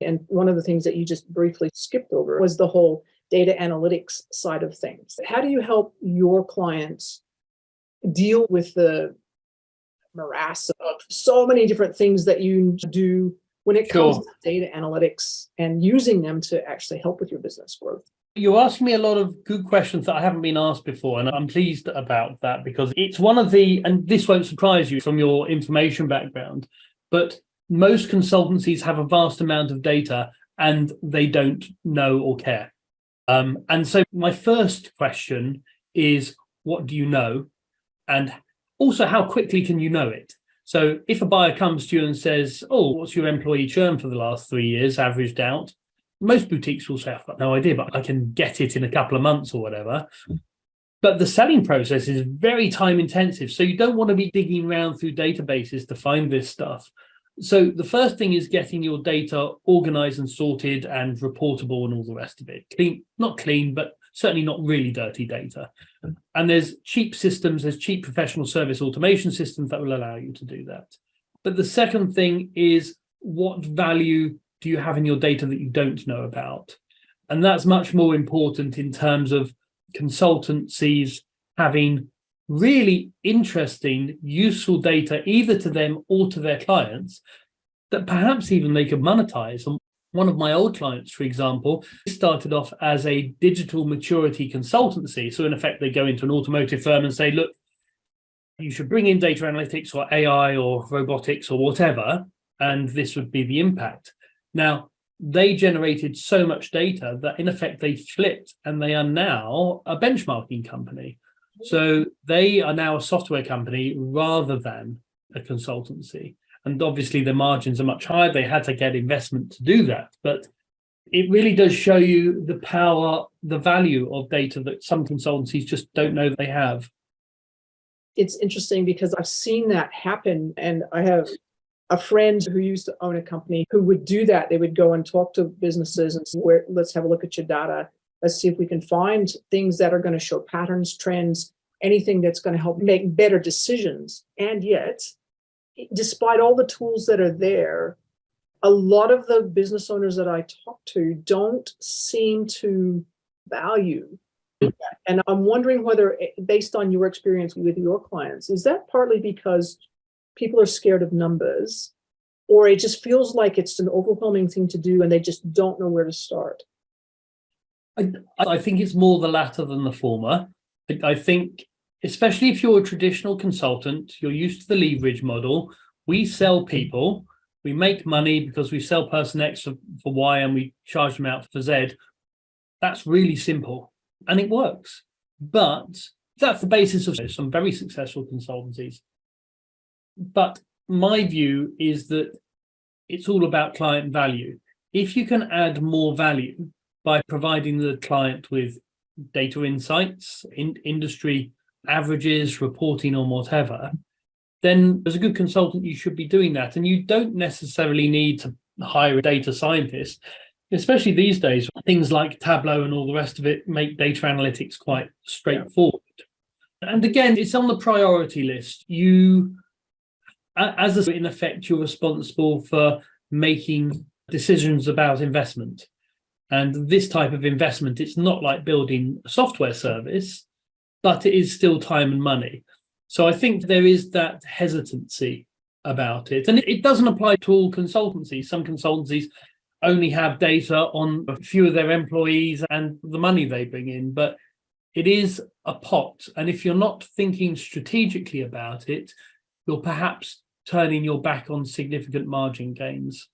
And one of the things that you just briefly skipped over was the whole data analytics side of things. How do you help your clients deal with the morass of so many different things that you do when it comes to data analytics and using them to actually help with your business growth? You're asking me a lot of good questions that I haven't been asked before, and I'm pleased about that because it's one of the, and this won't surprise you from your information background, but most consultancies have a vast amount of data and they don't know or care. And so my first question is, what do you know? And also, how quickly can you know it? So if a buyer comes to you and says, oh, what's your employee churn for the last 3 years averaged out? Most boutiques will say, I've got no idea, but I can get it in a couple of months or whatever. But the selling process is very time intensive. So you don't want to be digging around through databases to find this stuff. So the first thing is getting your data organized and sorted and reportable and all the rest of it. Clean, not clean, but certainly not really dirty data. And there's cheap systems, there's cheap professional service automation systems that will allow you to do that. But the second thing is, what value do you have in your data that you don't know about? And that's much more important in terms of consultancies having really interesting, useful data, either to them or to their clients, that perhaps even they could monetize. And one of my old clients, for example, started off as a digital maturity consultancy. So in effect, they go into an automotive firm and say, look, you should bring in data analytics or AI or robotics or whatever, and this would be the impact. Now, they generated so much data that in effect they flipped and they are now a benchmarking company. So they are now a software company rather than a consultancy. And obviously their margins are much higher. They had to get investment to do that. But it really does show you the power, the value of data that some consultancies just don't know they have. It's interesting because I've seen that happen. And I have a friend who used to own a company who would do that. They would go and talk to businesses and say, let's have a look at your data. Let's see if we can find things that are going to show patterns, trends, anything that's going to help make better decisions. And yet, despite all the tools that are there, a lot of the business owners that I talk to don't seem to value that. And I'm wondering whether, based on your experience with your clients, is that partly because people are scared of numbers, or it just feels like it's an overwhelming thing to do and they just don't know where to start? I think it's more the latter than the former. I think, especially if you're a traditional consultant, you're used to the leverage model. We sell people, we make money because we sell person X for Y and we charge them out for Z. That's really simple and it works. But that's the basis of some very successful consultancies. But my view is that it's all about client value. If you can add more value by providing the client with data insights, industry averages, reporting on whatever, then as a good consultant, you should be doing that. And you don't necessarily need to hire a data scientist, especially these days. Things like Tableau and all the rest of it make data analytics quite straightforward. And again, it's on the priority list. You, as in effect, you're responsible for making decisions about investment. And this type of investment, it's not like building a software service, but it is still time and money. So I think there is that hesitancy about it. And it doesn't apply to all consultancies. Some consultancies only have data on a few of their employees and the money they bring in, but it is a pot. And if you're not thinking strategically about it, you're perhaps turning your back on significant margin gains.